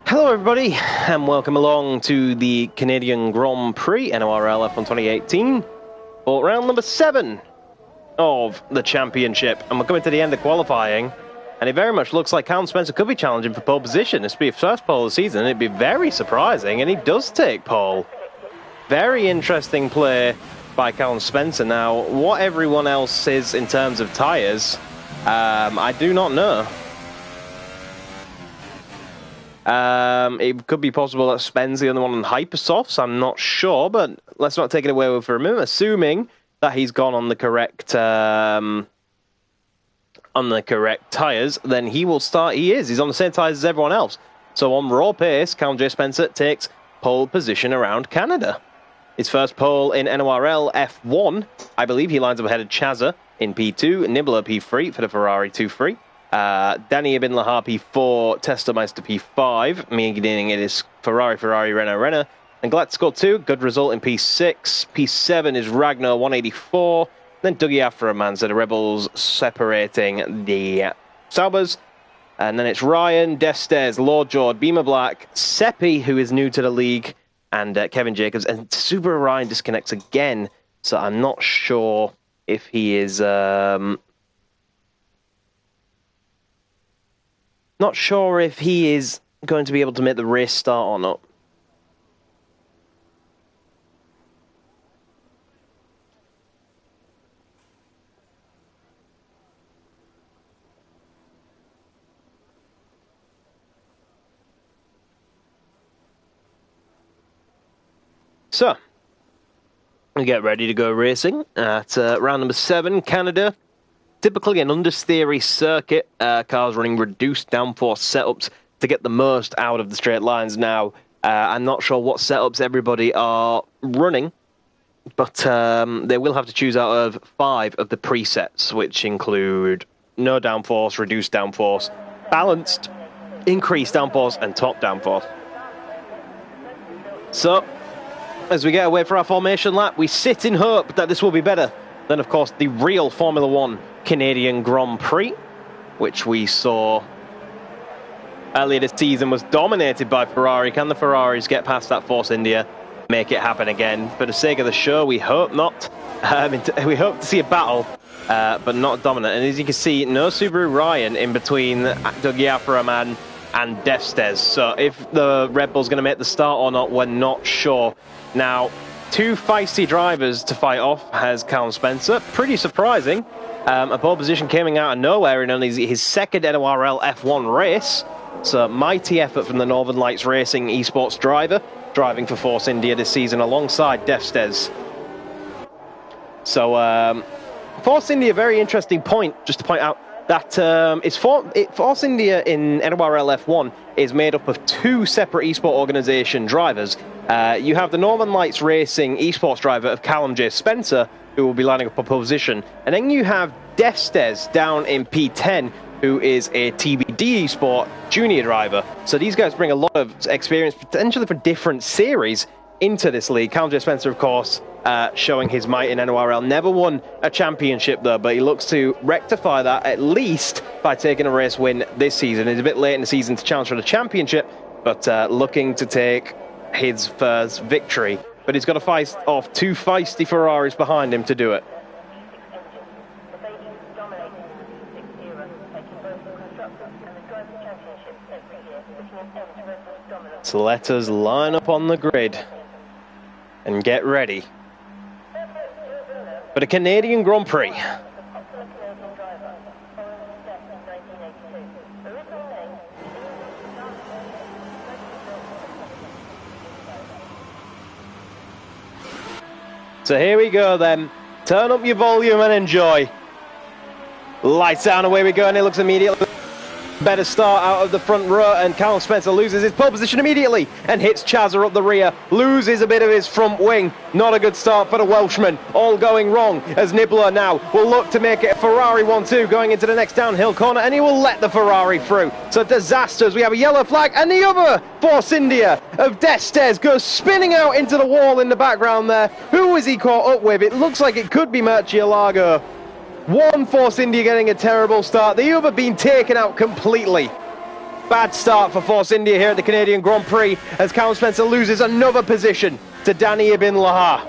Hello everybody, and welcome along to the Canadian Grand Prix NORL F1 2018 for round number 7 of the championship. And we're coming to the end of qualifying, and it very much looks like Callum Spencer could be challenging for pole position. This would be his first pole of the season, and it'd be very surprising, and he does take pole. Very interesting play by Callum Spencer. Now, what everyone else is in terms of tyres, I do not know. It could be possible that Spen's the only one on Hypersofts. I'm not sure, but let's not take it away for a minute. Assuming that he's gone on the correct tyres, then he will start. He's on the same tyres as everyone else. So on raw pace, Callum J. Spencer takes pole position around Canada. His first pole in NORL F1. I believe he lines up ahead of Chaza in P2, Nibbler P3 for the Ferrari 2-3. Danny Ibn Lahar P4, Testameister P5, meaning it is Ferrari, Renault, and Glatsko 2, good result in P6. P7 is Ragnar 184, then Dougie Aframan, so the Rebels separating the Saubers, and then it's Ryan, Destes, Lord George, Beamer Black, Seppi, who is new to the league, and Kevin Jacobs, and Super Ryan disconnects again, so I'm not sure if he is... Not sure if he is going to be able to make the race start or not. So, we get ready to go racing at round number 7, Canada. Typically an understeery circuit, cars running reduced downforce setups to get the most out of the straight lines. Now, I'm not sure what setups everybody are running, but they will have to choose out of 5 of the presets, which include no downforce, reduced downforce, balanced, increased downforce, and top downforce. So, as we get away for our formation lap, we sit in hope that this will be better than, of course, the real Formula 1 Canadian Grand Prix, which we saw earlier this season was dominated by Ferrari. Can the Ferraris get past that Force India, make it happen again? For the sake of the show, we hope not. We hope to see a battle, but not dominant. And as you can see, no Subaru Ryan in between Dougie Aframan and Destes. So if the Red Bull's going to make the start or not, we're not sure. Now, 2 feisty drivers to fight off has Callum Spencer. Pretty surprising. A pole position coming out of nowhere in only his second NORL F1 race. So mighty effort from the Northern Lights Racing esports driver, driving for Force India this season alongside Destes. So Force India, very interesting point, just to point out that Force India in NORL F1 is made up of 2 separate esport organisation drivers. You have the Northern Lights Racing esports driver of Callum J. Spencer, who will be lining up a position. And then you have Destes down in P10, who is a TBD Esport junior driver. So these guys bring a lot of experience, potentially for different series, into this league. Callum J. Spencer, of course, showing his might in NORL. Never won a championship, though, but he looks to rectify that, at least by taking a race win this season. It's a bit late in the season to challenge for the championship, but looking to take his first victory. But he's got to fight off 2 feisty Ferraris behind him to do it. So let us line up on the grid and get ready for the Canadian Grand Prix. So here we go then. Turn up your volume and enjoy. Lights down, away we go, and it looks immediately better start out of the front row, and Callum Spencer loses his pole position immediately and hits Chaza up the rear, loses a bit of his front wing. Not a good start for the Welshman. All going wrong as Nibbler now will look to make it a Ferrari 1-2 going into the next downhill corner, and he will let the Ferrari through. So disasters. We have a yellow flag, and the other Force India of Destes goes spinning out into the wall in the background there. Who is he caught up with? It looks like it could be Murcielago. One Force India getting a terrible start, the other being taken out completely. Bad start for Force India here at the Canadian Grand Prix as Callum Spencer loses another position to Danny Ibn Lahar.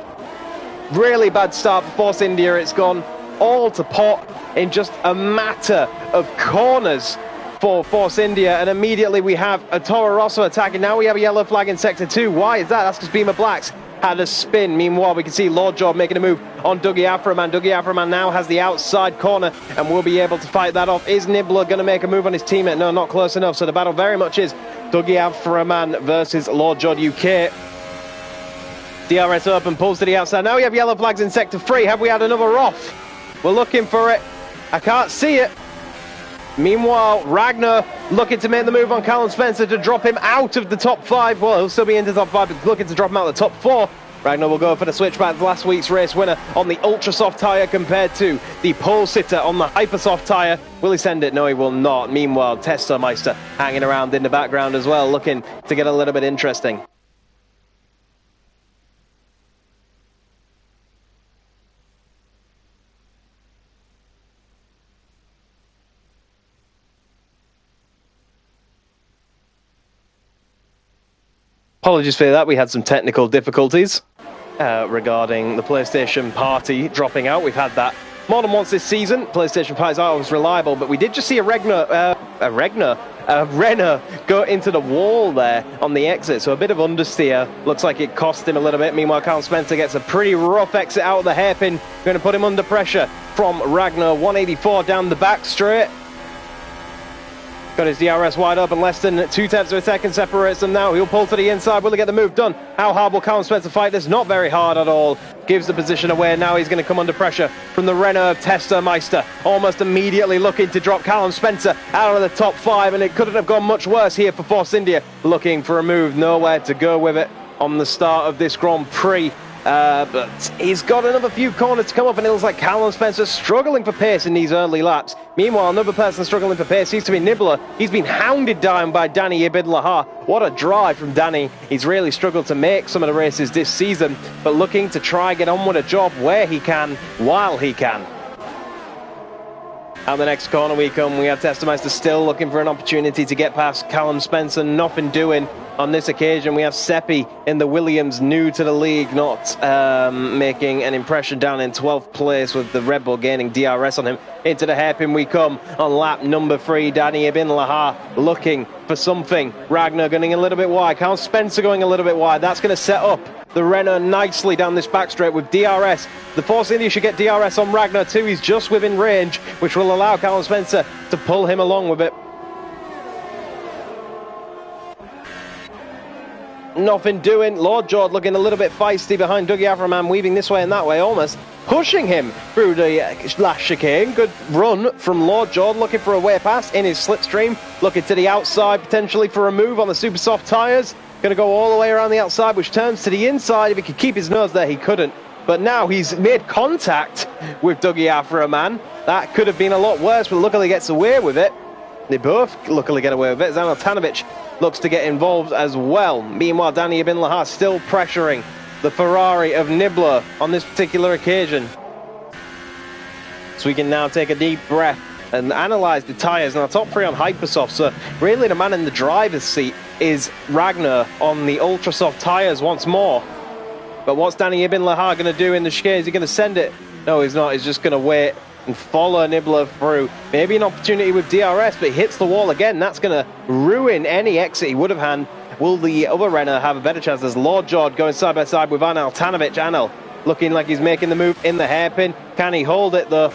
Really bad start for Force India. It's gone all to pot in just a matter of corners for Force India, and immediately we have a Toro Rosso attacking. Now we have a yellow flag in Sector 2. Why is that? That's because Beamer Blacks had a spin. Meanwhile, we can see Lord George making a move on Dougie Aframan. Dougie Aframan now has the outside corner and will be able to fight that off. Is Nibbler going to make a move on his teammate? No, not close enough. So the battle very much is Dougie Aframan versus Lord George UK. DRS Open pulls to the outside. Now we have yellow flags in Sector 3. Have we had another off? We're looking for it. I can't see it. Meanwhile, Ragnar looking to make the move on Callum Spencer to drop him out of the top 5. Well, he'll still be into the top 5, but looking to drop him out of the top 4. Ragnar will go for the switchback, last week's race winner on the ultra soft tyre compared to the pole sitter on the hyper soft tyre. Will he send it? No, he will not. Meanwhile, Testermeister hanging around in the background as well, looking to get a little bit interesting. Apologies for that, we had some technical difficulties regarding the PlayStation Party dropping out. We've had that more than once this season. PlayStation Parties are always reliable, but we did just see a Renner go into the wall there on the exit, so a bit of understeer. Looks like it cost him a little bit. Meanwhile, Callum Spencer gets a pretty rough exit out of the hairpin. Going to put him under pressure from Ragnar. 184 down the back straight. Got his DRS wide open, less than 0.2 of a second separates them now. He'll pull to the inside. Will he get the move done? How hard will Callum Spencer fight this? Not very hard at all. Gives the position away. Now he's going to come under pressure from the Renault Testermeister. Almost immediately looking to drop Callum Spencer out of the top 5, and it couldn't have gone much worse here for Force India. Looking for a move, nowhere to go with it on the start of this Grand Prix. But he's got another few corners to come up, and it looks like Callum Spencer struggling for pace in these early laps. Meanwhile, another person struggling for pace seems to be Nibbler. He's been hounded down by Danny Ibn Lahar. What a drive from Danny. He's really struggled to make some of the races this season, but looking to try get on with a job where he can, while he can. Out the next corner we come. We have Testermeister still looking for an opportunity to get past Callum Spencer. Nothing doing on this occasion. We have Seppi in the Williams, new to the league, not making an impression down in 12th place, with the Red Bull gaining DRS on him. Into the hairpin we come on lap number 3. Danny Ibn Lahar looking for something. Ragnar going a little bit wide. Callum Spencer going a little bit wide. That's going to set up the Renault nicely down this back straight with DRS. The Force India should get DRS on Ragnar too. He's just within range, which will allow Callum Spencer to pull him along with it. Nothing doing. Lord George looking a little bit feisty behind Dougie Aframan, weaving this way and that way, almost pushing him through the last chicane. Good run from Lord George, looking for a way past in his slipstream, looking to the outside potentially for a move on the super soft tyres. Going to go all the way around the outside, which turns to the inside. If he could keep his nose there, he couldn't. But now he's made contact with Dougie Aframan. That could have been a lot worse, but luckily gets away with it. They both luckily get away with it. Zanel Tanovic looks to get involved as well. Meanwhile, Danny Ibn Lahar still pressuring the Ferrari of Nibbler on this particular occasion. So we can now take a deep breath and analyse the tyres. Now, top 3 on Hypersoft, so really the man in the driver's seat is Ragnar on the ultra soft tyres once more. But what's Danny Ibn Lahar going to do in the chicane? Is he going to send it? No, he's not. He's just going to wait and follow Nibbler through. Maybe an opportunity with DRS, but he hits the wall again. That's going to ruin any exit he would have had. Will the other Renner have a better chance? There's Lord George going side by side with Anel Tanovic. Anel looking like he's making the move in the hairpin. Can he hold it though?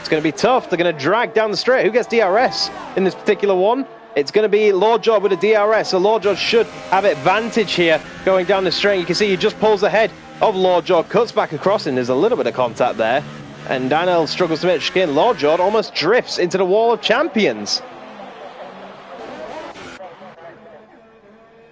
It's going to be tough. They're going to drag down the straight. Who gets DRS in this particular one? It's going to be Lord George with a DRS. So Lord George should have advantage here going down the straight. You can see he just pulls ahead of Lord George, cuts back across, and there's a little bit of contact there. And Anel struggles to make chicane. Lord George almost drifts into the wall of champions.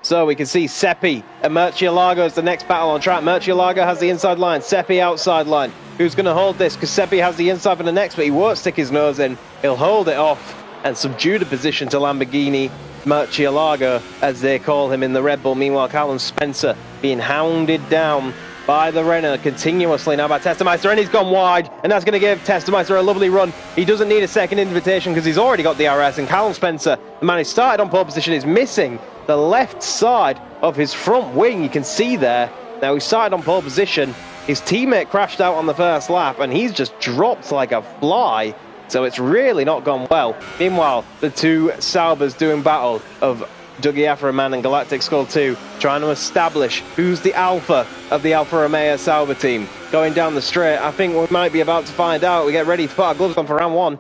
So we can see Seppi and Murcielago is the next battle on track. Murcielago has the inside line, Seppi outside line. Who's going to hold this? Because Seppi has the inside for the next, but he won't stick his nose in. He'll hold it off and subdue the position to Lamborghini Murcielago, as they call him in the Red Bull. Meanwhile, Callum Spencer being hounded down by the Renault continuously now by Testameister, and he's gone wide, and that's going to give Testameister a lovely run. He doesn't need a second invitation because he's already got DRS, and Callum Spencer, the man who started on pole position, is missing the left side of his front wing. You can see there. Now he started on pole position. His teammate crashed out on the first lap, and he's just dropped like a fly. So it's really not gone well. Meanwhile, the two Saubers doing battle of Dougie Aframan and Galactic Skull 2, trying to establish who's the alpha of the Alfa Romeo Sauber team. Going down the straight, I think we might be about to find out. We get ready to put our gloves on for round one.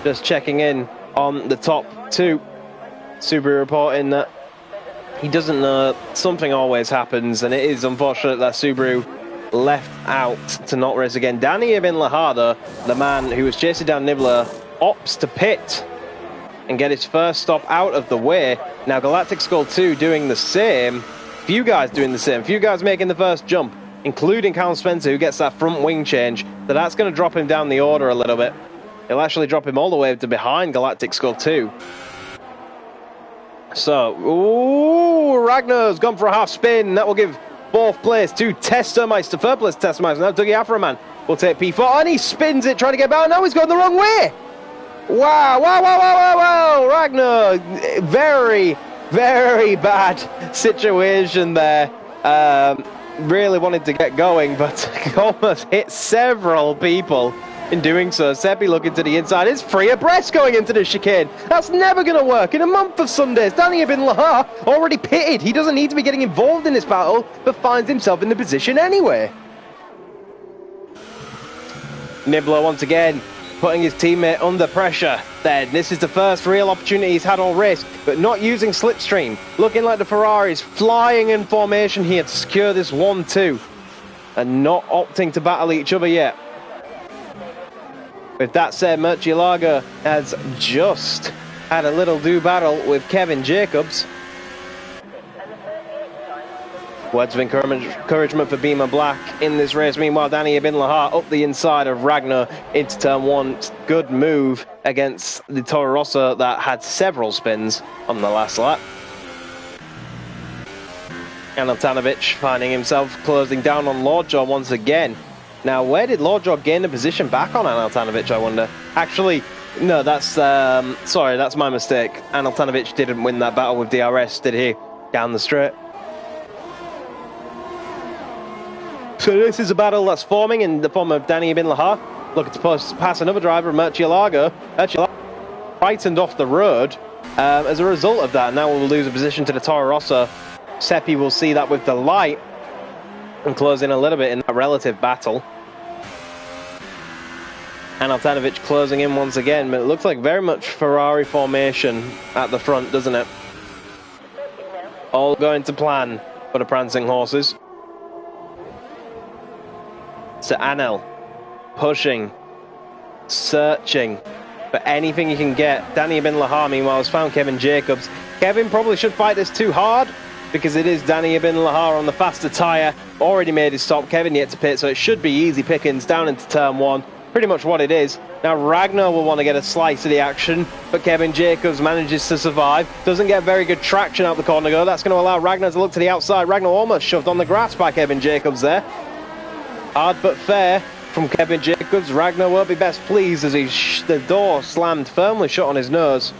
Just checking in on the top two. Subaru reporting that he doesn't know, something always happens, and it is unfortunate that Subaru left out to not race again. Danny Ibn Lahada, the man who was chasing down Nibbler, opts to pit and get his first stop out of the way. Now Galactic Skull 2 doing the same. Few guys doing the same. Few guys making the first jump, including Callum Spencer, who gets that front wing change. So that's going to drop him down the order a little bit. It'll actually drop him all the way to behind Galactic Skull 2. So, ooh, Ragnar's gone for a half spin. That will give fourth place to Testameister. Third place Testameister. Now Dougie Aframan will take P4, and he spins it, trying to get back. Now he's going the wrong way. Wow, wow, wow, wow, wow, wow. Ragnar, very, very bad situation there. Really wanted to get going, but almost hit several people in doing so. Seppi looking to the inside. It's free abreast going into the chicane. That's never going to work in a month of Sundays. Danny Ibn Lahar already pitted. He doesn't need to be getting involved in this battle, but finds himself in the position anyway. Nibbler once again putting his teammate under pressure. Then this is the first real opportunity he's had all race, but not using slipstream. Looking like the Ferraris flying in formation here to secure this 1-2 and not opting to battle each other yet. With that said, Murcielago has just had a little do battle with Kevin Jacobs. Words of encouragement for Beamer Black in this race. Meanwhile, Danny Ibn Lahar up the inside of Ragnar into turn one. Good move against the Toro Rosso that had several spins on the last lap. And Altanovic finding himself closing down on Lordjaw once again. Now, where did Lordjaw gain the position back on Altanovic, I wonder? Actually, no, that's... sorry, that's my mistake. Altanovic didn't win that battle with DRS, did he? Down the straight. So this is a battle that's forming in the form of Danny Ibn Lahar looking to pass another driver, Murcielago. Murcielago frightened off the road as a result of that. Now we'll lose a position to the Toro Rosso. Seppi will see that with delight and close in a little bit in that relative battle. And Altanovic closing in once again, but it looks like very much Ferrari formation at the front, doesn't it? All going to plan for the prancing horses. So Anel pushing, searching for anything he can get. Danny Ibn Lahar, meanwhile, has found Kevin Jacobs. Kevin probably should fight this too hard because it is Danny Ibn Lahar on the faster tyre. Already made his stop. Kevin yet to pit, so it should be easy pickings down into turn one. Pretty much what it is. Now Ragnar will want to get a slice of the action, but Kevin Jacobs manages to survive. Doesn't get very good traction out the corner though. That's going to allow Ragnar to look to the outside. Ragnar almost shoved on the grass by Kevin Jacobs there. Hard but fair from Kevin Jacobs. Ragnar won't be best pleased as the door slammed firmly shut on his nose.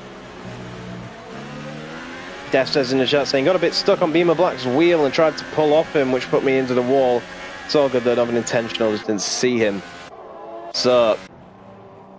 Death says in the chat saying, got a bit stuck on Beamer Black's wheel and tried to pull off him, which put me into the wall. It's all good though, not an intentional, just didn't see him. So,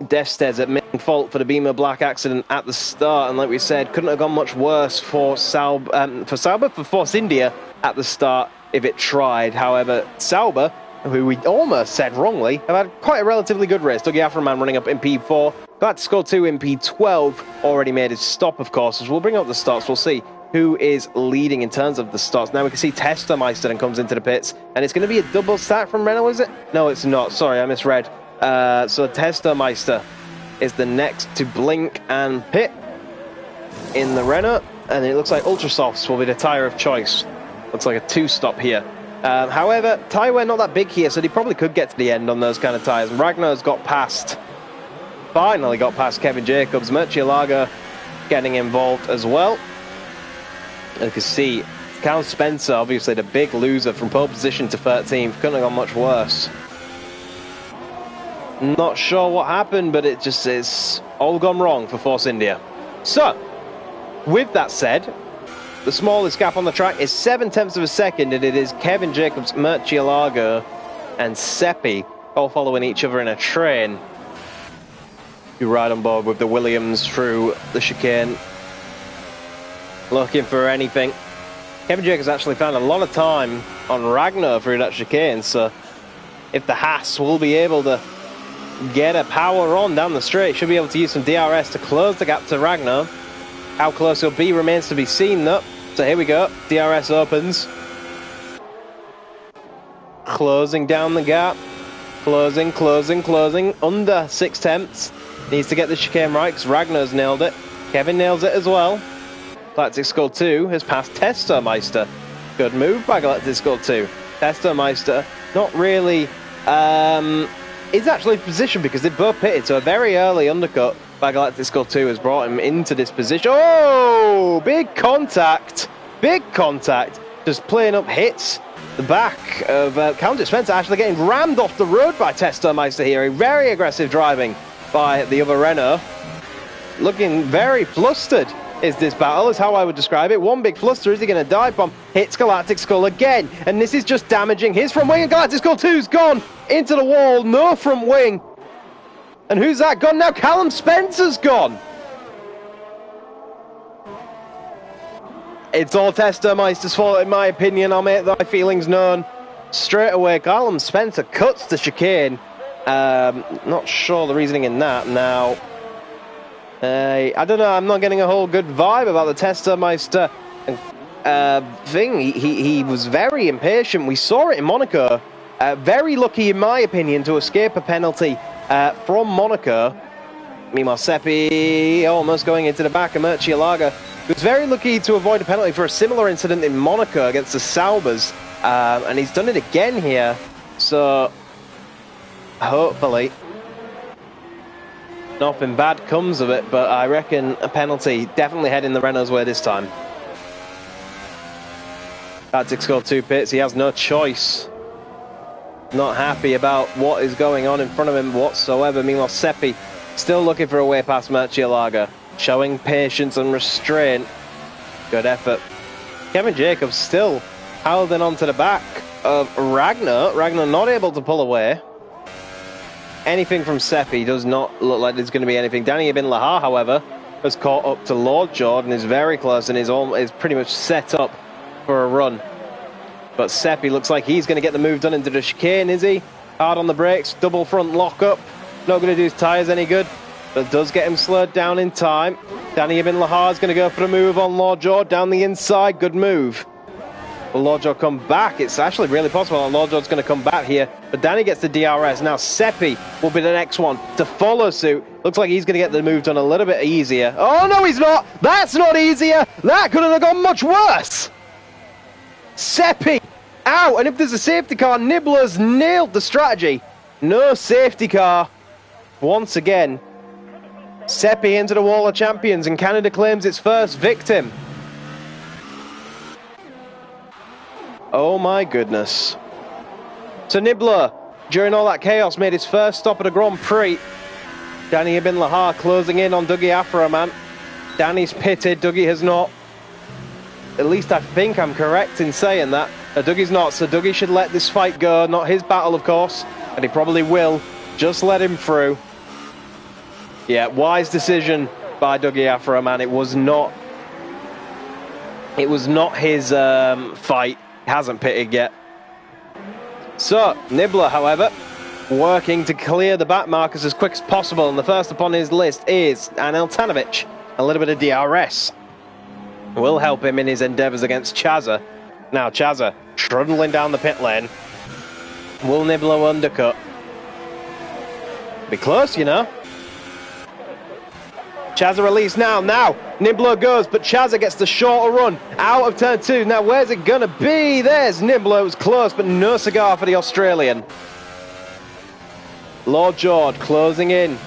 Destes at main fault for the Beamer Black accident at the start, and like we said, couldn't have gone much worse for Force India at the start if it tried. However, Sauber, who we almost said wrongly, have had quite a relatively good race. Dougie Aframan running up in P4, Galactic Skull 2 in P12, already made his stop, of course. As we'll bring up the starts, we'll see who is leading in terms of the starts. Now we can see Testameister then comes into the pits, and it's going to be a double stack from Renault, is it? No, it's not. Sorry, I misread. So Testameister is the next to blink and pit in the Renault, and it looks like Ultrasofts will be the tyre of choice. Looks like a two-stop here. However, tyre wear not that big here, so they probably could get to the end on those kind of tyres. Ragnar's got past, finally got past Kevin Jacobs. Murcielago getting involved as well. You can see Callum Spencer, obviously the big loser from pole position to 13th. Couldn't have gone much worse. Not sure what happened, but it's all gone wrong for Force India. So, with that said, the smallest gap on the track is 0.7 of a second, and it is Kevin Jacobs, Murcielago, and Seppi all following each other in a train. You ride on board with the Williams through the chicane, looking for anything. Kevin Jacobs actually found a lot of time on Ragnar through that chicane, so if the Haas will be able to get a power on down the straight, should be able to use some DRS to close the gap to Ragnar. How close he'll be remains to be seen though. So here we go, DRS opens. Closing down the gap. Closing, under 0.6. Needs to get the chicane right because Ragnar's nailed it. Kevin nails it as well. Galactic Skull 2 has passed Testermeister. Good move by Galactic Skull 2. Testermeister not really is actually positioned because they both pitted, so a very early undercut by Galactic Skull 2 has brought him into this position. Oh, big contact, just playing up hits. The back of Count Spencer actually getting rammed off the road by Testermeister here. A very aggressive driving by the other Renault. Looking very flustered is this battle, is how I would describe it. One big fluster. Is he going to dive bomb? Hits Galactic Skull again, and this is just damaging his front wing, and Galactic Skull 2's gone into the wall. No front wing. And who's that gone now? Callum Spencer's gone. It's all Testermeister's fault, in my opinion. I'll make my feelings known straight away. Callum Spencer cuts the chicane. Not sure the reasoning in that. Now, I don't know. I'm not getting a whole good vibe about the Testermeister thing. He was very impatient. We saw it in Monaco. Very lucky, in my opinion, to escape a penalty from Monaco. Meanwhile, Seppi almost going into the back of Murcielago. He was very lucky to avoid a penalty for a similar incident in Monaco against the Saubers. And he's done it again here. So, hopefully, nothing bad comes of it. But I reckon a penalty definitely heading the Renault's way this time. Galactic Skull 2 pits. He has no choice. Not happy about what is going on in front of him whatsoever. Meanwhile, Seppi still looking for a way past Murcielago, showing patience and restraint. Good effort. Kevin Jacobs still holding on to the back of Ragnar. Ragnar not able to pull away. Anything from Seppi does not look like there's going to be anything. Danny Ibn Lahar, however, has caught up to Lord Jordan, is very close and is pretty much set up for a run. But Seppi looks like he's going to get the move done into the chicane, is he? Hard on the brakes, double front lock up. Not going to do his tyres any good, but does get him slowed down in time. Danny Ibn Lahar is going to go for the move on Lord George down the inside. Good move. Will Lord George come back? It's actually really possible that Lord George's going to come back here, but Danny gets the DRS. Now Seppi will be the next one to follow suit. Looks like he's going to get the move done a little bit easier. Oh, no, he's not. That's not easier. That could have gone much worse. Seppi out, and if there's a safety car, Nibbler's nailed the strategy. No safety car. Once again, Seppi into the wall of champions, and Canada claims its first victim. Oh my goodness. So Nibbler, during all that chaos, made his first stop at a Grand Prix. Danny Ibn Lahar closing in on Dougie Aframan. Danny's pitted, Dougie has not. At least I think I'm correct in saying that. Dougie's not, so Dougie should let this fight go. Not his battle, of course, and he probably will. Just let him through. Yeah, wise decision by Dougie Aframan. It was not his fight. He hasn't pitted yet. So, Nibbler, however, working to clear the back markers as quick as possible, and the first upon his list is Anel Tanovic. A little bit of DRS will help him in his endeavours against Chazza. Now Chazza trundling down the pit lane. Will Nibbler undercut? Be close, you know. Chazza release now. Now Nibbler goes, but Chazza gets the shorter run out of turn 2. Now where's it gonna be? There's Nibbler. It was close, but no cigar for the Australian. Lord George closing in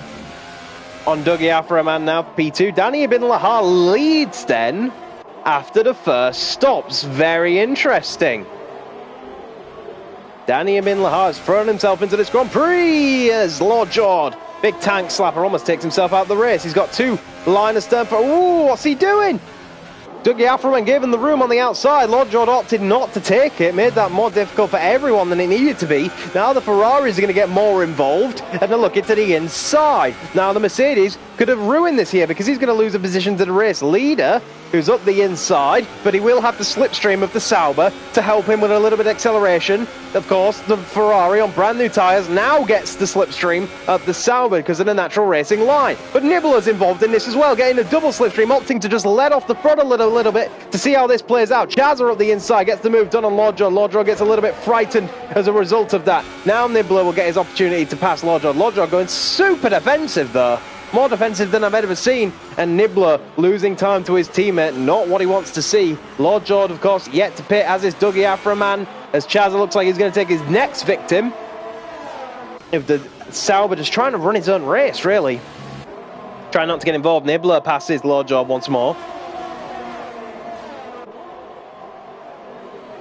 on Dougie Aframan now. P2. Danny Ibn Lahar leads then. after the first stops. Very interesting. Danny Amin Lahar has thrown himself into this Grand Prix as Lord Jord, big tank slapper, almost takes himself out of the race. He's got two line astern for... Ooh, what's he doing? Dougie Afroman gave him the room on the outside. Lord Jord opted not to take it, made that more difficult for everyone than it needed to be. Now the Ferraris are going to get more involved and they're looking to the inside. Now the Mercedes could have ruined this here because he's going to lose a position to the race leader, who's up the inside, but he will have the slipstream of the Sauber to help him with a little bit of acceleration. Of course, the Ferrari on brand new tyres now gets the slipstream of the Sauber because of the natural racing line. But Nibbler's involved in this as well, getting a double slipstream, opting to just let off the front a little bit to see how this plays out. Chazza up the inside, gets the move done on Lord Jord. Lord Jord gets a little bit frightened as a result of that. Now Nibbler will get his opportunity to pass Lord Jord. Lord Jord going super defensive though. More defensive than I've ever seen, and Nibbler losing time to his teammate, not what he wants to see. Lord Jord, of course, yet to pit, as is Dougie Afroman, as Chazza looks like he's going to take his next victim. If the Sauber just trying to run his own race, really. Trying not to get involved. Nibbler passes Lord Jord once more.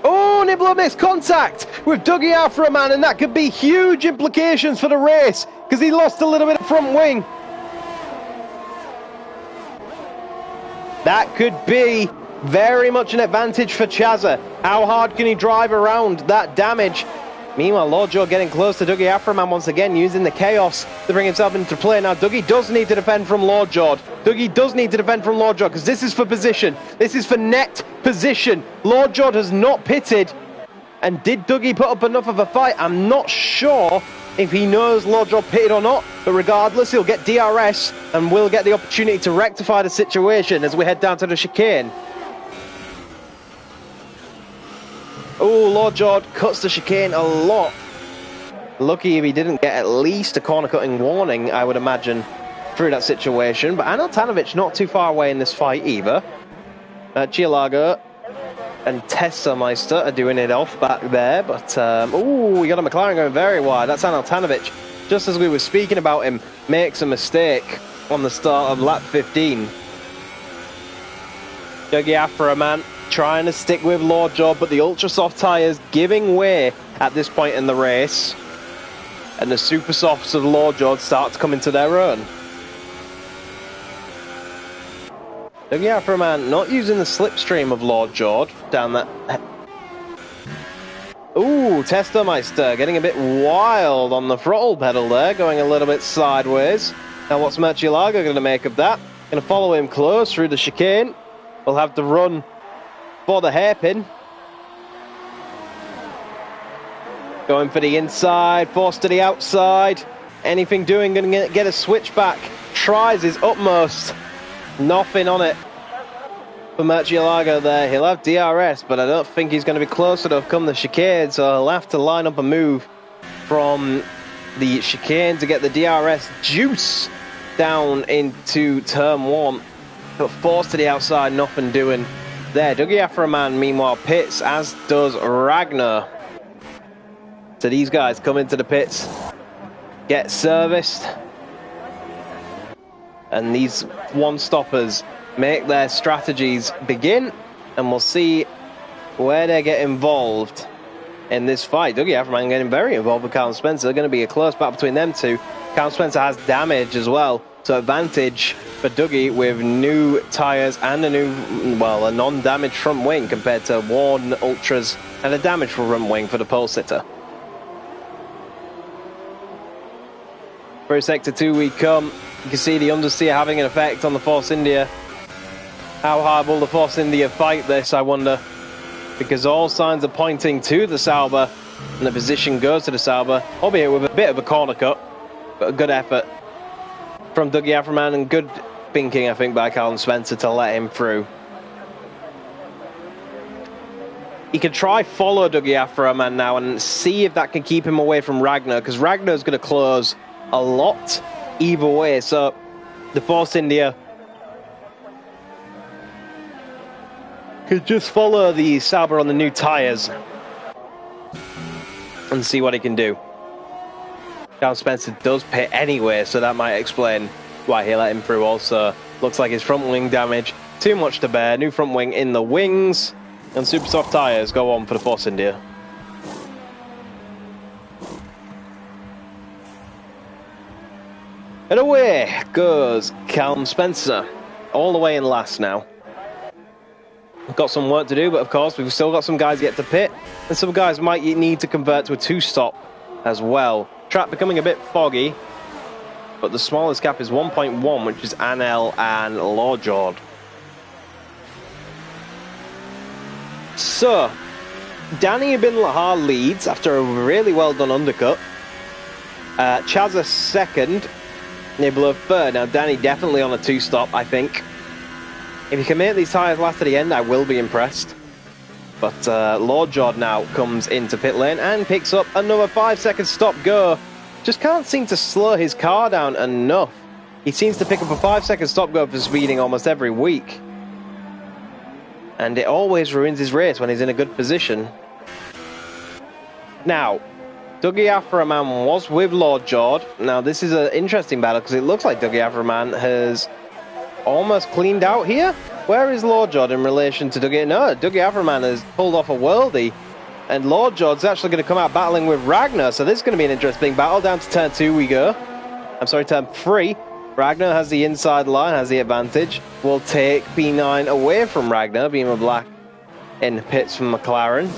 Oh, Nibbler missed contact with Dougie Afroman, and that could be huge implications for the race, because he lost a little bit of front wing. That could be very much an advantage for Chazza. How hard can he drive around that damage? Meanwhile, Lord Jord getting close to Dougie Afroman once again, using the chaos to bring himself into play. Now, Dougie does need to defend from Lord Jord. Dougie does need to defend from Lord Jord, because this is for position. This is for net position. Lord Jord has not pitted. And did Dougie put up enough of a fight? I'm not sure if he knows Lord Jord pitted or not, but regardless, he'll get DRS and will get the opportunity to rectify the situation as we head down to the chicane. Oh, Lord Jord cuts the chicane a lot. Lucky if he didn't get at least a corner cutting warning, I would imagine, through that situation. But Anel Tanovic not too far away in this fight either. Gialago and Tessameister are doing it off back there, but ooh, we got a McLaren going very wide. That's Anel Tanovic, just as we were speaking about him, makes a mistake on the start of lap 15. Dougie Afroman trying to stick with Lord Jord, but the ultra soft tyres giving way at this point in the race, and the super softs of Lord Jord start to come into their own. Dougie Afroman not using the slipstream of Lord Jord down that. Ooh, Testameister getting a bit wild on the throttle pedal there, going a little bit sideways. Now what's Murcielago going to make of that? Going to follow him close through the chicane. We'll have to run for the hairpin. Going for the inside, forced to the outside. Anything doing, going to get a switchback. Tries his utmost. Nothing on it for Murcielago there. He'll have DRS, but I don't think he's going to be close enough come the chicane, so he'll have to line up a move from the chicane to get the DRS juice down into turn one. But forced to the outside, nothing doing there. Dougie Afroman, meanwhile, pits, as does Ragnar. So these guys come into the pits, get serviced, and these one-stoppers make their strategies begin, and we'll see where they get involved in this fight. Dougie Afroman getting very involved with Callum Spencer. Going to be a close battle between them two. Callum Spencer has damage as well, so advantage for Dougie with new tyres and a non-damaged front wing compared to worn Ultras and a damaged front wing for the pole sitter. Through Sector 2 we come. You can see the understeer having an effect on the Force India. How hard will the Force India fight this, I wonder? Because all signs are pointing to the Sauber, and the position goes to the Sauber, albeit with a bit of a corner cut, but a good effort from Dougie Afroman, and good thinking, I think, by Callum Spencer to let him through. He can try follow Dougie Afroman now and see if that can keep him away from Ragnar, because Ragnar's going to close a lot either way. So the Force India could just follow the Sauber on the new tyres and see what he can do. Callum Spencer does pit anyway, so that might explain why he let him through also. Looks like his front wing damage Too much to bear. New front wing in the wings. And super soft tyres go on for the Force India. And away goes Callum Spencer. All the way in last now. We've got some work to do, but of course we've still got some guys to get to pit. And some guys might need to convert to a 2-stop as well. Track becoming a bit foggy. But the smallest gap is 1.1, which is Anel and Lorjord. So, Danny Bin Lahar leads after a really well done undercut. Chazza second. Nibbler third. Now, Danny definitely on a 2-stop, I think. If he can make these tyres last to the end, I will be impressed. But Lorjord now comes into pit lane and picks up another 5-second stop go. Just can't seem to slow his car down enough. He seems to pick up a 5-second stop go for speeding almost every week. And it always ruins his race when he's in a good position. Now, Dougie Aframan was with Lorjord. Now, this is an interesting battle because it looks like Dougie Aframan has almost cleaned out here. Where is Lorjord in relation to Dougie? No, Dougie Aframan has pulled off a worldie. And Lorjord's actually going to come out battling with Ragnar. So this is going to be an interesting battle. Down to turn 2 we go. I'm sorry, turn 3. Ragnar has the inside line, has the advantage. Will take P9 away from Ragnar. Beamer Black in the pits from McLaren.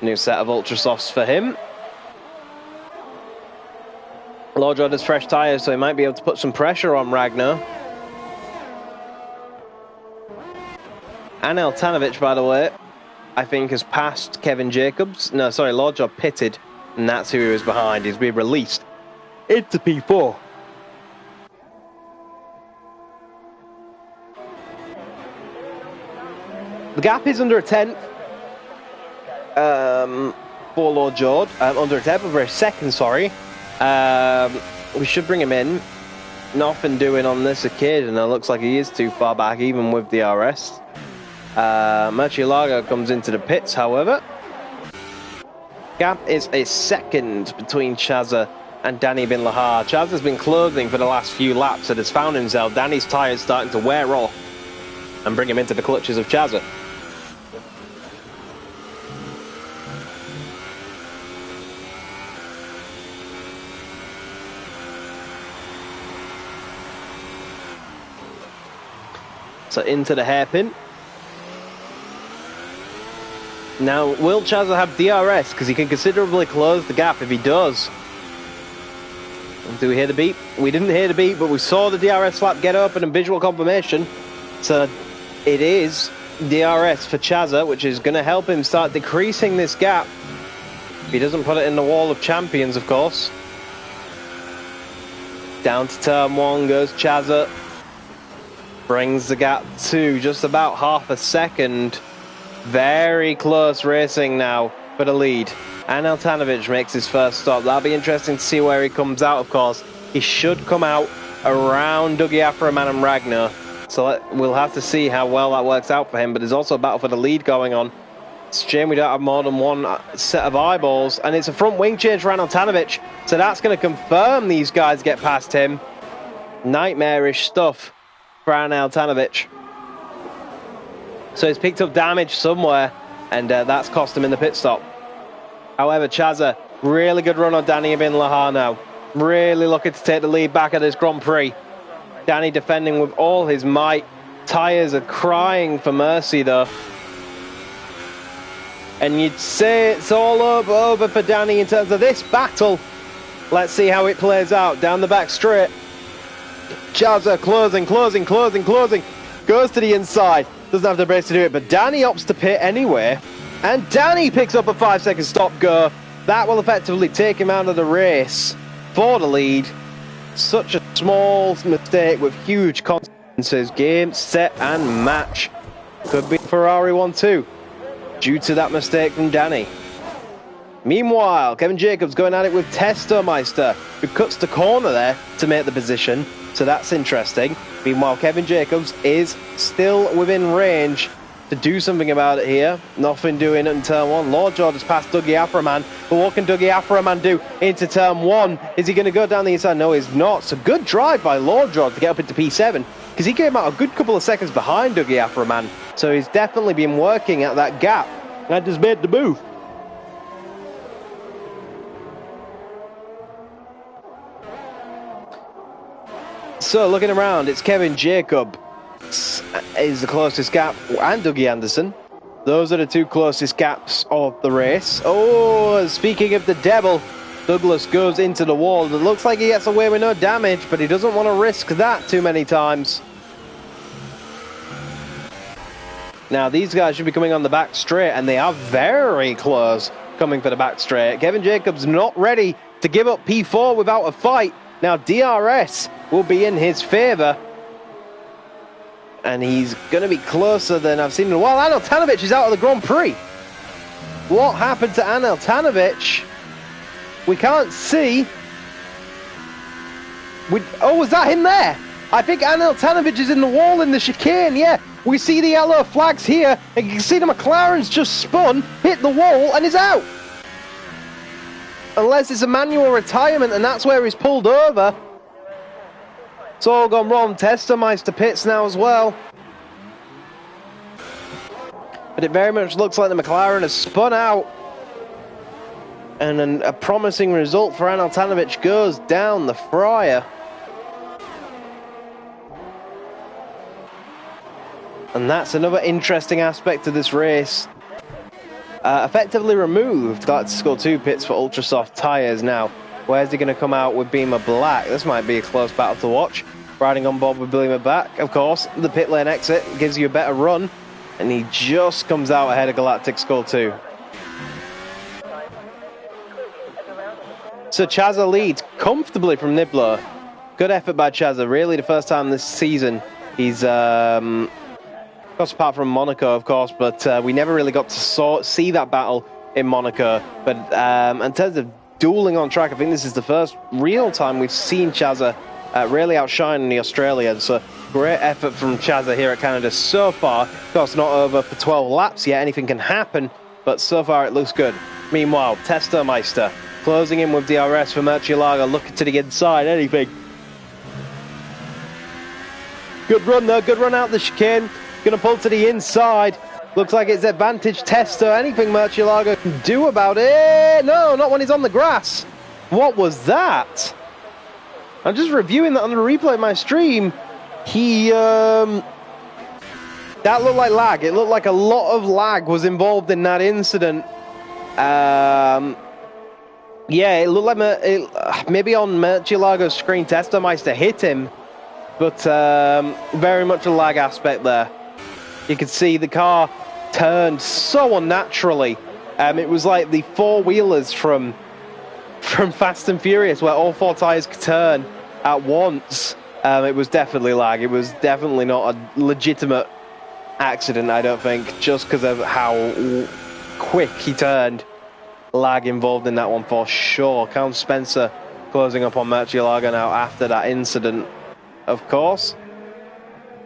New set of Ultra Softs for him. Lorjord has fresh tyres, so he might be able to put some pressure on Ragnar. Anel Tanovic, by the way, I think has passed Kevin Jacobs. No, sorry, Lorjord pitted, and that's who he was behind. He's been released into P4. The gap is under a tenth for Lorjord. Under a tenth, over a second, sorry. We should bring him in. Nothing doing on this occasion. It looks like he is too far back, even with the RS. Murcielago comes into the pits, however. Gap is a second between Chazza and Danny Bin Lahar. Chazza's been closing for the last few laps and has found himself. Danny's tyres starting to wear off and bring him into the clutches of Chazza. So into the hairpin. Now, will Chazza have DRS? Because he can considerably close the gap if he does. Do we hear the beep? We didn't hear the beep, but we saw the DRS flap get open and visual confirmation. So it is DRS for Chazza, which is going to help him start decreasing this gap. If he doesn't put it in the wall of champions, of course. Down to turn 1 goes Chazza. Brings the gap to just about half a second. Very close racing now for the lead. Anel Tanovic makes his first stop. That'll be interesting to see where he comes out, of course. He should come out around Dougie Aframan and Ragnar. So we'll have to see how well that works out for him. But there's also a battle for the lead going on. It's a shame we don't have more than one set of eyeballs. And it's a front wing change for Anel Tanovic. So that's going to confirm these guys get past him. Nightmarish stuff for Anel Tanovic. So he's picked up damage somewhere, and that's cost him in the pit stop. However, Chazza, really good run on Danny Bin Lahar now. Really looking to take the lead back at this Grand Prix. Danny defending with all his might. Tyres are crying for mercy, though. And you'd say it's all over for Danny in terms of this battle. Let's see how it plays out. Down the back straight. Chazza closing. Goes to the inside. Doesn't have the brakes to do it, but Danny opts to pit anyway. And Danny picks up a 5-second stop go. That will effectively take him out of the race for the lead. Such a small mistake with huge consequences. Game, set, and match. Could be Ferrari 1-2 due to that mistake from Danny. Meanwhile, Kevin Jacobs going at it with Testomeister, who cuts the corner there to make the position. So that's interesting. Meanwhile, Kevin Jacobs is still within range to do something about it here. Nothing doing in turn 1. Lorjord has passed Dougie Aframan. But what can Dougie Aframan do into turn 1? Is he going to go down the inside? No, he's not. So good drive by Lorjord to get up into P7. because he came out a good couple of seconds behind Dougie after a man. So he's definitely been working at that gap and just made the move. So looking around, it's Kevin Jacobs is the closest gap, and Dougie Anderson. Those are the two closest gaps of the race. Oh, speaking of the devil, Douglas goes into the wall. It looks like he gets away with no damage, but he doesn't want to risk that too many times. Now, these guys should be coming on the back straight, and they are very close coming for the back straight. Kevin Jacobs not ready to give up P4 without a fight. Now, DRS will be in his favour. And he's going to be closer than I've seen in a while. Anel Tanovic is out of the Grand Prix. What happened to Anel Tanovic? We can't see. Oh, was that him there? I think Anel Tanovic is in the wall in the chicane, yeah. We see the yellow flags here, and you can see the McLaren's just spun, hit the wall, and is out. Unless it's a manual retirement, and that's where he's pulled over. It's all gone wrong. Testameister pits now as well. But it very much looks like the McLaren has spun out. And a promising result for Anel Tanovic goes down the fryer. And that's another interesting aspect of this race. Effectively removed Galactic 2 pits for ultra soft tyres now. Where's he going to come out with Beamer Black? This might be a close battle to watch. Riding on board with Beamer Black, of course, the pit lane exit gives you a better run. And he just comes out ahead of Galactic Skull 2. So Chazza leads comfortably from Niblo. Good effort by Chazza. Really the first time this season he's... of course, apart from Monaco, of course, but we never really got to see that battle in Monaco. But in terms of dueling on track, I think this is the first real time we've seen Chazza really outshine in the Australian. So great effort from Chazza here at Canada so far. Of course, not over for 12 laps yet. Anything can happen, but so far it looks good. Meanwhile, Testameister closing in with DRS for Murcielago, looking to the inside. Anything. Good run though, good run out the chicane. Going to pull to the inside. Looks like it's advantage Tester. Anything Murcielago can do about it? No, not when he's on the grass. What was that? I'm just reviewing that on the replay of my stream. That looked like lag. It looked like a lot of lag was involved in that incident. Yeah, it looked like maybe on Murcielago's screen, Testameister hit him. But very much a lag aspect there. You could see the car turned so unnaturally. It was like the four-wheelers from Fast and Furious, where all four tyres could turn at once. It was definitely lag. It was definitely not a legitimate accident, I don't think, just because of how quick he turned. Lag involved in that one for sure. Callum Spencer closing up on Murcielago now after that incident, of course.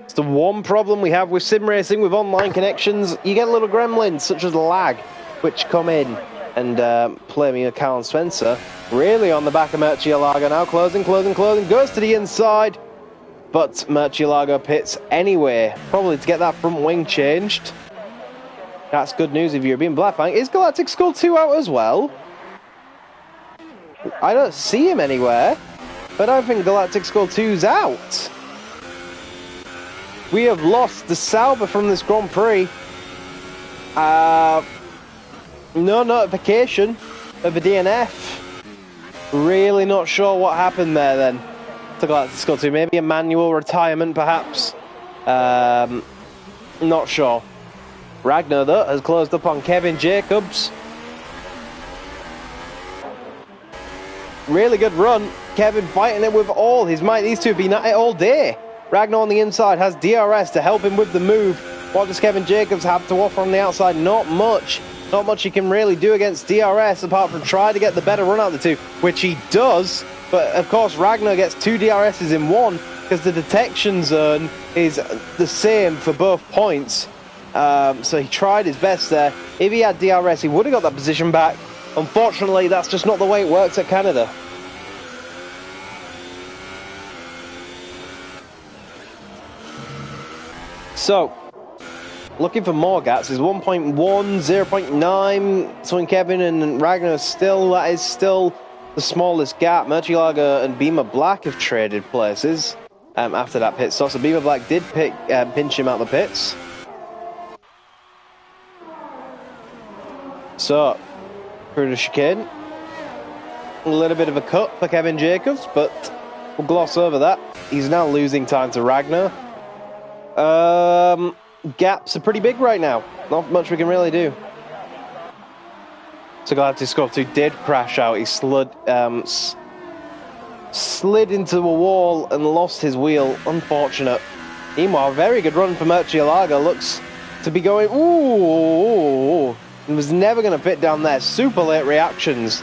It's the one problem we have with sim racing with online connections. You get little gremlins such as lag, which come in and play me with Callum Spencer. Really on the back of Murcielago now. Closing, goes to the inside. But Murcielago pits anyway, probably to get that front wing changed. That's good news if you're being Blackbank. Is Galactic Skull 2 out as well? I don't see him anywhere, but I think Galactic Skull 2's out. We have lost the Sauber from this Grand Prix. No notification of a DNF. Really not sure what happened there then to Galactic Skull 2. Maybe a manual retirement, perhaps. Not sure. Ragnar, though, has closed up on Kevin Jacobs. Really good run. Kevin fighting it with all his might. These two have been at it all day. Ragnar on the inside has DRS to help him with the move. What does Kevin Jacobs have to offer on the outside? Not much. Not much he can really do against DRS apart from try to get the better run out of the two, which he does. But, of course, Ragnar gets two DRSs in one because the detection zone is the same for both points. So he tried his best there. If he had DRS, he would have got that position back. Unfortunately, that's just not the way it works at Canada. So, looking for more gaps is 1.1, 0.9. So, in Kevin and Ragnar that is still the smallest gap. Murcielago and Beamer Black have traded places after that pit stop. So, Beamer Black did pinch him out the pits. So, through the chicane. A little bit of a cut for Kevin Jacobs, but we'll gloss over that. He's now losing time to Ragnar. Gaps are pretty big right now. Not much we can really do. So Galactic 2 did crash out. He slid into a wall and lost his wheel. Unfortunate. Meanwhile, very good run for Murcielago. Looks to be going... Ooh! He was never going to pit down there. Super late reactions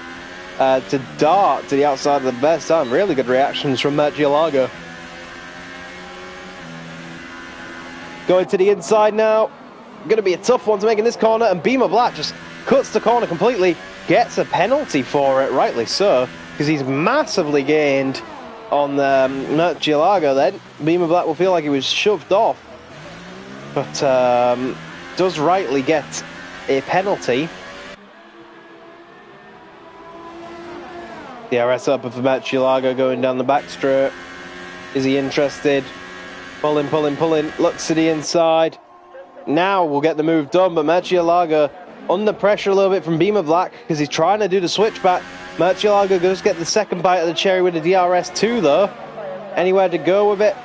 to dart to the outside of the best time. Really good reactions from Murcielago. Going to the inside now. Going to be a tough one to make in this corner. And Beamer Black just cuts the corner completely. Gets a penalty for it, rightly so. Because he's massively gained on Murcielago then. Beamer Black will feel like he was shoved off. But does rightly get a penalty. DRS up for Murcielago going down the back straight. Is he interested? Pulling. Looks to the inside. Now we'll get the move done, but Murcielago under pressure a little bit from Beamer Black because he's trying to do the switchback. Murcielago goes get the second bite of the cherry with the DRS 2 though. Anywhere to go with it?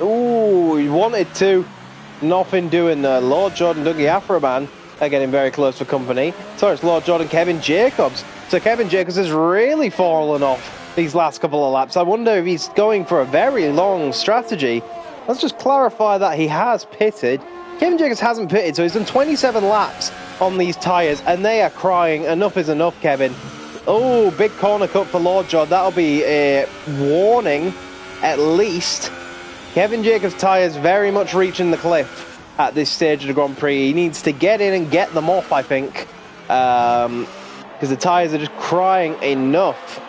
Ooh, he wanted to. Nothing doing there. Lord Jordan, Dougie Afroman are getting very close for company. So it's Lord Jordan, Kevin Jacobs. So Kevin Jacobs has really fallen off these last couple of laps. I wonder if he's going for a very long strategy. Let's just clarify that he has pitted. Kevin Jacobs hasn't pitted, so he's done 27 laps on these tyres, and they are crying, enough is enough, Kevin. Oh, big corner cut for Lord Jordan. That'll be a warning, at least. Kevin Jacobs' tyres very much reaching the cliff at this stage of the Grand Prix. He needs to get in and get them off, I think. Because the tyres are just crying enough.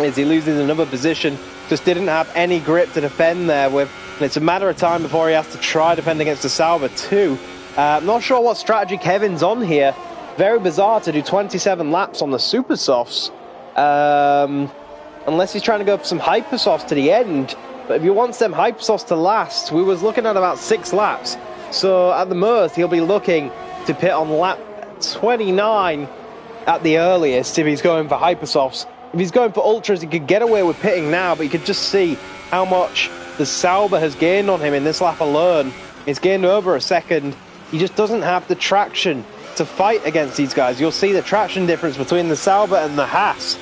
As he loses another position. Just didn't have any grip to defend there with. And it's a matter of time before he has to try defend against the Sauber too. I'm not sure what strategy Kevin's on here. Very bizarre to do 27 laps on the super softs. Unless he's trying to go for some hyper softs to the end. But if he wants them hyper softs to last, we was looking at about 6 laps. So at the most, he'll be looking to pit on lap 29 at the earliest if he's going for hyper softs. If he's going for ultras, he could get away with pitting now, but you could just see how much the Sauber has gained on him in this lap alone. It's gained over a second. He just doesn't have the traction to fight against these guys. You'll see the traction difference between the Sauber and the Haas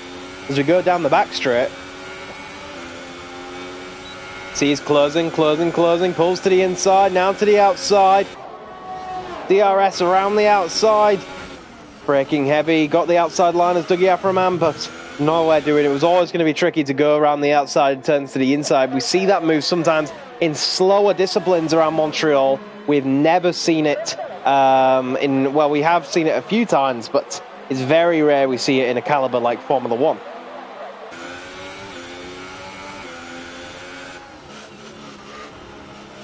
as we go down the back straight. See, he's closing, pulls to the inside, now to the outside. DRS around the outside. Braking heavy, got the outside line as Dougie Afroman, but nowhere doing it. It was always going to be tricky to go around the outside and turn to the inside. We see that move sometimes in slower disciplines around Montreal. We've never seen it well, we have seen it a few times, but it's very rare we see it in a caliber like Formula 1.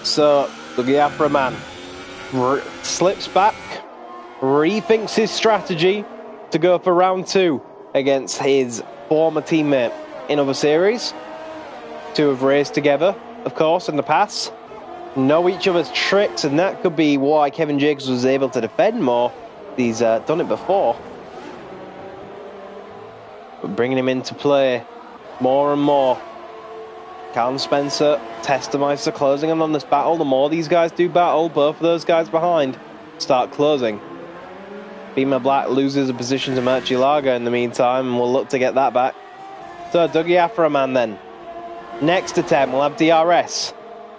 So, Dougie Afroman slips back, rethinks his strategy to go for round 2 against his former teammate in other series. 2 have raced together, of course, in the past. Know each other's tricks, and that could be why Kevin Jacobs was able to defend more. He's done it before. But bringing him into play more and more. Callum Spencer, Testameister closing in on this battle. The more these guys do battle, both of those guys behind start closing. Beamer Black loses a position to Murcielago in the meantime, and we'll look to get that back. So Dougie Afroman then. Next attempt, we'll have DRS.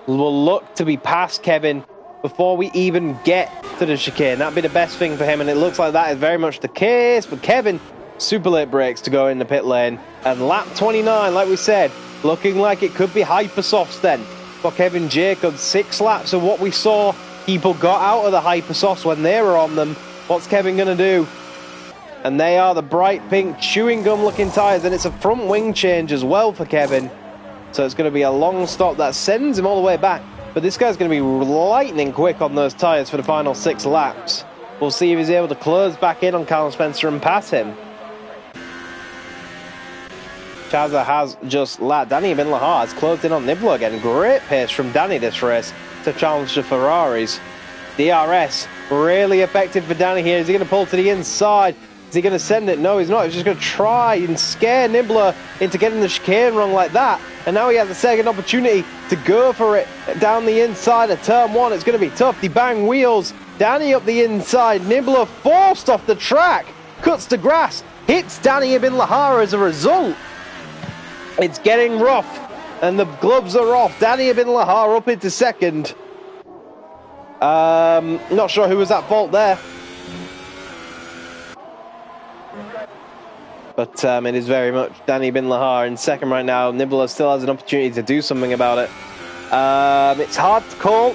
We'll look to be past Kevin before we even get to the chicane. That'd be the best thing for him, and it looks like that is very much the case. But Kevin, super late breaks to go in the pit lane. And lap 29, like we said, looking like it could be hyper softs then for Kevin Jacobs. 6 laps of what we saw people got out of the hyper softs when they were on them. What's Kevin going to do? And they are the bright pink chewing gum looking tyres, and it's a front wing change as well for Kevin. So it's going to be a long stop that sends him all the way back But this guy's going to be lightning quick on those tyres for the final 6 laps. We'll see if he's able to close back in on Callum Spencer and pass him. Chaza has just lapped. Danny Bin Lahar has closed in on Nibbler again. Great pace from Danny this race to challenge the Ferraris. DRS, really effective for Danny here. Is he going to pull to the inside? Is he going to send it? No, he's not. He's just going to try and scare Nibbler into getting the chicane wrong like that. And now he has a second opportunity to go for it down the inside of turn 1. It's going to be tough. They bang wheels. Danny up the inside. Nibbler forced off the track. Cuts the grass. Hits Danny Ibn Lahar as a result. It's getting rough. And the gloves are off. Danny Ibn Lahar up into second. Not sure who was at fault there. But it is very much Danny Bin Lahar in second right now. Nibbler still has an opportunity to do something about it. It's hard to call.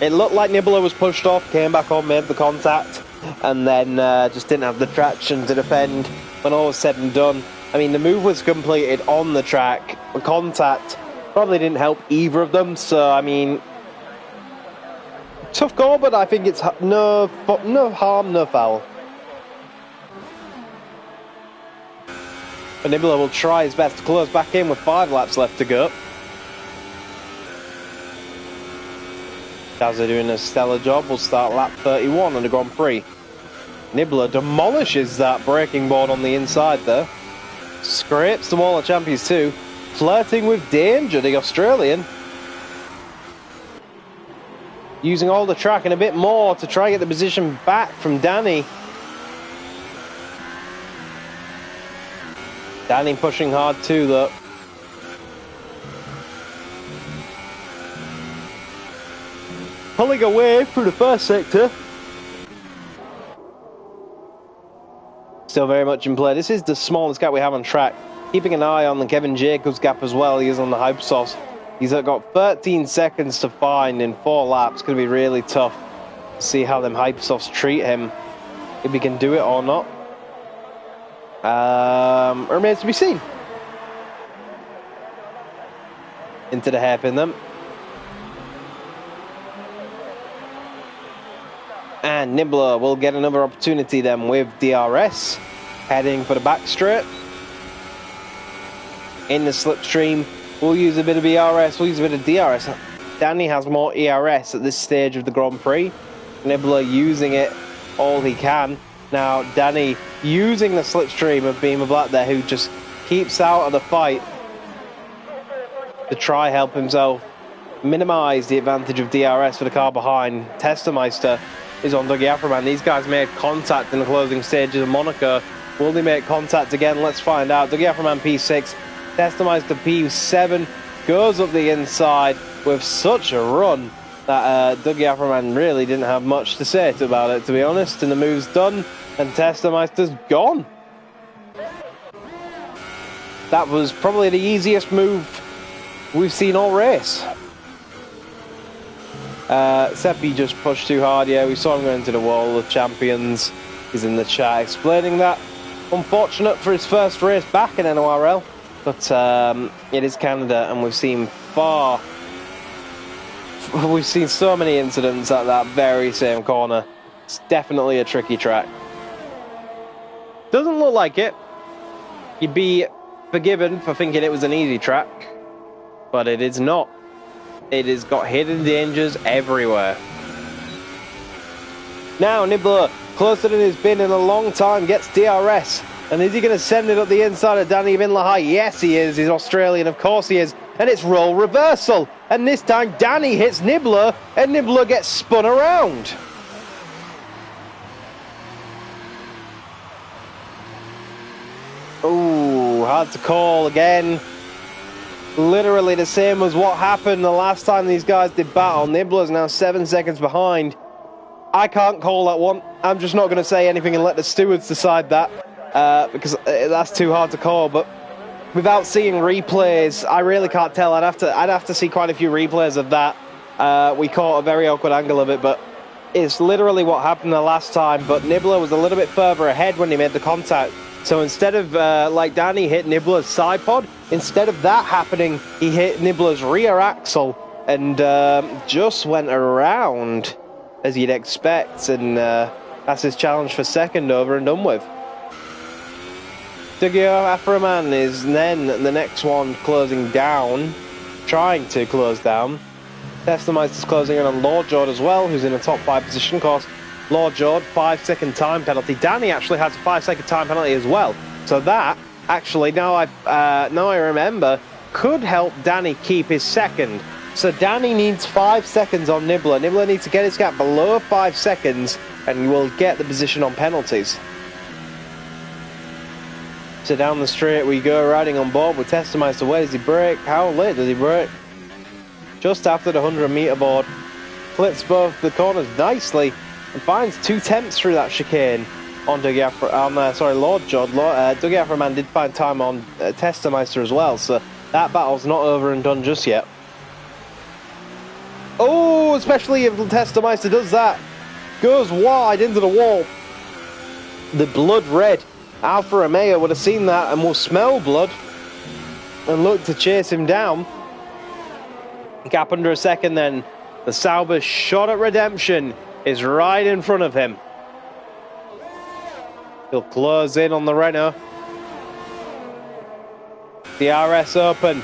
It looked like Nibbler was pushed off, came back on, made the contact, and then just didn't have the traction to defend when all was said and done. I mean, the move was completed on the track. The contact probably didn't help either of them, so, I mean, tough call, but I think it's no harm, no foul. But Nibbler will try his best to close back in with 5 laps left to go. Chazza doing a stellar job. We'll start lap 31 on the Grand Prix. Nibbler demolishes that braking board on the inside there. Scrapes the wall of champions too. Flirting with danger, the Australian. Using all the track and a bit more to try and get the position back from Danny. Danny pushing hard too, though. Pulling away through the first sector. Still very much in play. This is the smallest gap we have on track. Keeping an eye on the Kevin Jacobs gap as well. He is on the Hypersauce. He's got 13 seconds to find in 4 laps. It's going to be really tough to see how them Hypersauce treat him. If he can do it or not. Remains to be seen. Into the hairpin then. And Nibbler will get another opportunity then with DRS. Heading for the back straight. In the slipstream. We'll use a bit of ERS, we'll use a bit of DRS. Danny has more ERS at this stage of the Grand Prix. Nibbler using it all he can. Now, Danny using the slipstream of Beamer Black there, who just keeps out of the fight to try help himself minimise the advantage of DRS for the car behind. Testameister is on Dougie Afroman. These guys made contact in the closing stages of Monaco. Will they make contact again? Let's find out. Dougie Afroman P6, Testameister P7, goes up the inside with such a run that Dougie Afroman really didn't have much to say about it, to be honest. And the move's done, and Testameister's gone. That was probably the easiest move we've seen all race. Seppi just pushed too hard. Yeah, we saw him go into the wall of champions. He's in the chat explaining that. Unfortunate for his first race back in NORL, but it is Canada, and we've seen so many incidents at that very same corner. It's definitely a tricky track. Doesn't look like it. You'd be forgiven for thinking it was an easy track, but it is not. It has got hidden dangers everywhere. Now Nibbler, closer than he's been in a long time, gets DRS. And is he going to send it up the inside of Danny Bin Lahai? Yes, he is. He's Australian, of course he is. And it's role reversal. And this time Danny hits Nibbler, and Nibbler gets spun around. Ooh, hard to call again. Literally the same as what happened the last time these guys did battle. Nibbler's now 7 seconds behind. I can't call that one. I'm just not going to say anything and let the stewards decide that, because that's too hard to call. But without seeing replays, I really can't tell. I'd have to see quite a few replays of that. We caught a very awkward angle of it, but it's literally what happened the last time. But Nibbler was a little bit further ahead when he made the contact. So instead of, like Danny hit Nibbler's side pod, instead of that happening, he hit Nibbler's rear axle, and just went around as you'd expect, and that's his challenge for second over and done with. Dougie Aframan is then the next one closing down, trying to close down. Testameister's closing in on Lord Jord as well, who's in a top 5 position. Of course, Lord Jord, 5-second time penalty. Danny actually has a 5-second time penalty as well. So that, actually, now I remember, could help Danny keep his second. So Danny needs 5 seconds on Nibbler. Nibbler needs to get his gap below 5 seconds, and will get the position on penalties. So down the straight we go, riding on board with Testameister. Where does he brake? How late does he brake? Just after the 100-meter board. Flips both the corners nicely and finds 2 temps through that chicane on Lord Jord. Dougie Aframan did find time on Testameister as well, so that battle's not over and done just yet. Oh, especially if Testameister does that. Goes wide into the wall. The blood red. Alfa Romeo would have seen that and will smell blood and look to chase him down. Gap under a second then. The Sauber shot at redemption is right in front of him. He'll close in on the Renault. The RS open.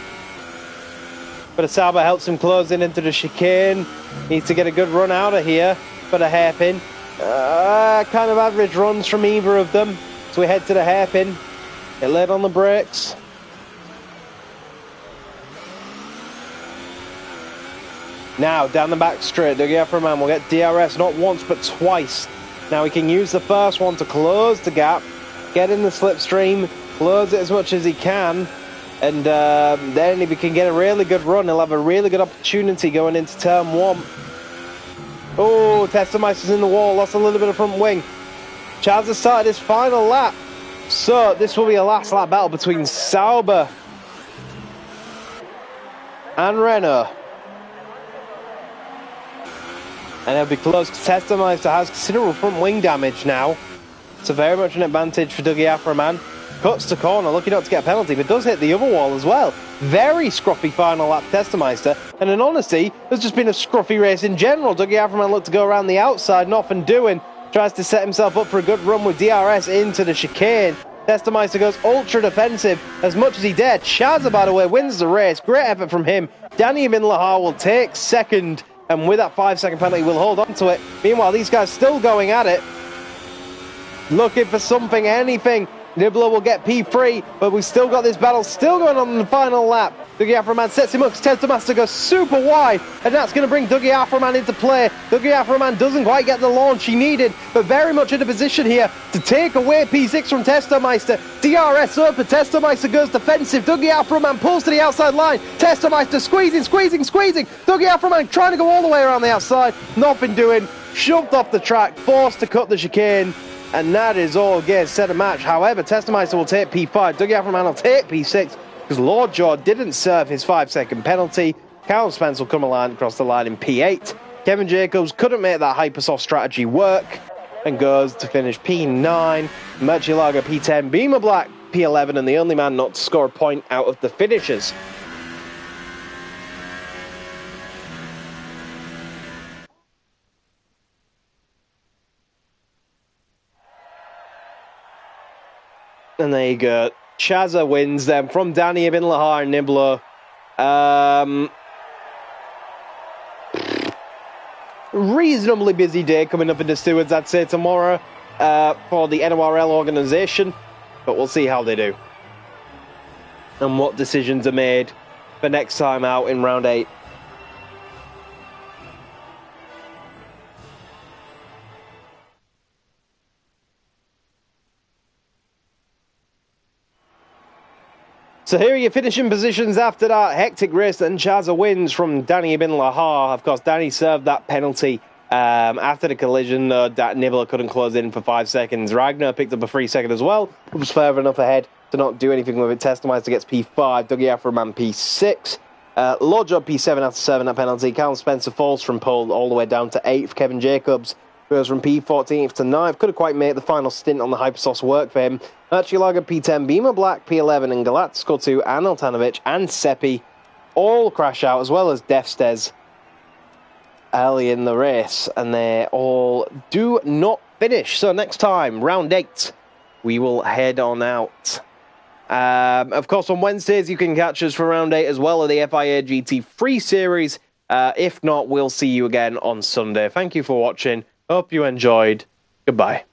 But the Sauber helps him close in into the chicane. Needs to get a good run out of here for the hairpin. Kind of average runs from either of them. So we head to the hairpin. Get laid on the brakes. Now, down the back straight, Dougie Aframan will get DRS not once but twice. Now he can use the first one to close the gap, get in the slipstream, close it as much as he can, and then if he can get a really good run, he'll have a really good opportunity going into turn 1. Oh, Testameister's in the wall, lost a little bit of front wing. Charles has started his final lap. So this will be a last lap battle between Sauber and Renault. And it'll be close because Testameister has considerable front wing damage now. So very much an advantage for Dougie Aframan. Cuts the corner, looking not to get a penalty, but does hit the other wall as well. Very scruffy final lap Testameister. And in honesty, there's just been a scruffy race in general. Dougie Aframan looked to go around the outside, nothing doing. Tries to set himself up for a good run with DRS into the chicane. Testameister goes ultra defensive as much as he dared. Chaza, by the way, wins the race. Great effort from him. Danny Bin Lahar will take second, and with that 5-second penalty, will hold on to it. Meanwhile, these guys still going at it. Looking for something, anything. Nibbler will get P3, but we've still got this battle still going on in the final lap. Dougie Aframan sets him up because Testameister goes super wide, and that's going to bring Dougie Aframan into play. Dougie Aframan doesn't quite get the launch he needed, but very much in a position here to take away P6 from Testameister. DRS up, but Testameister goes defensive. Dougie Aframan pulls to the outside line. Testameister squeezing. Dougie Aframan trying to go all the way around the outside. Nothing doing. Shoved off the track, forced to cut the chicane. And that is all again set a match. However, Testameister will take P5. Dougie Aframan will take P6 because Lord Jord didn't serve his 5-second penalty. Callum Spence will come across the line in P8. Kevin Jacobs couldn't make that Hypersoft strategy work and goes to finish P9. Murcielago P10. Beamer Black P11, and the only man not to score a point out of the finishers. And there you go. Chaza wins them from Danny Bin Lahar and Nibbler. Reasonably busy day coming up in the stewards, I'd say, tomorrow for the NORL organisation. But we'll see how they do. And what decisions are made for next time out in round 8. So here are your finishing positions after that hectic race, and Chaza wins from Danny Bin Lahar. Of course, Danny served that penalty after the collision. Nibbler couldn't close in for 5 seconds. Ragnar picked up a 3-second as well, but was further enough ahead to not do anything with it. Testameister gets P5, Dougie Aframan P6. Lord Jord P7 after 7 that penalty. Callum Spencer falls from pole all the way down to 8th. Kevin Jacobs goes from P14th to 9th. Couldn't quite make the final stint on the Hypersoft work for him. Murcielago P10, Beamer Black P11, and Galactical 2, and Altanovic and Seppi all crash out, as well as Defstez early in the race, and they all do not finish. So next time, round 8, we will head on out. Of course, on Wednesdays, you can catch us for round 8 as well of the FIA GT3 series. If not, we'll see you again on Sunday. Thank you for watching. Hope you enjoyed. Goodbye.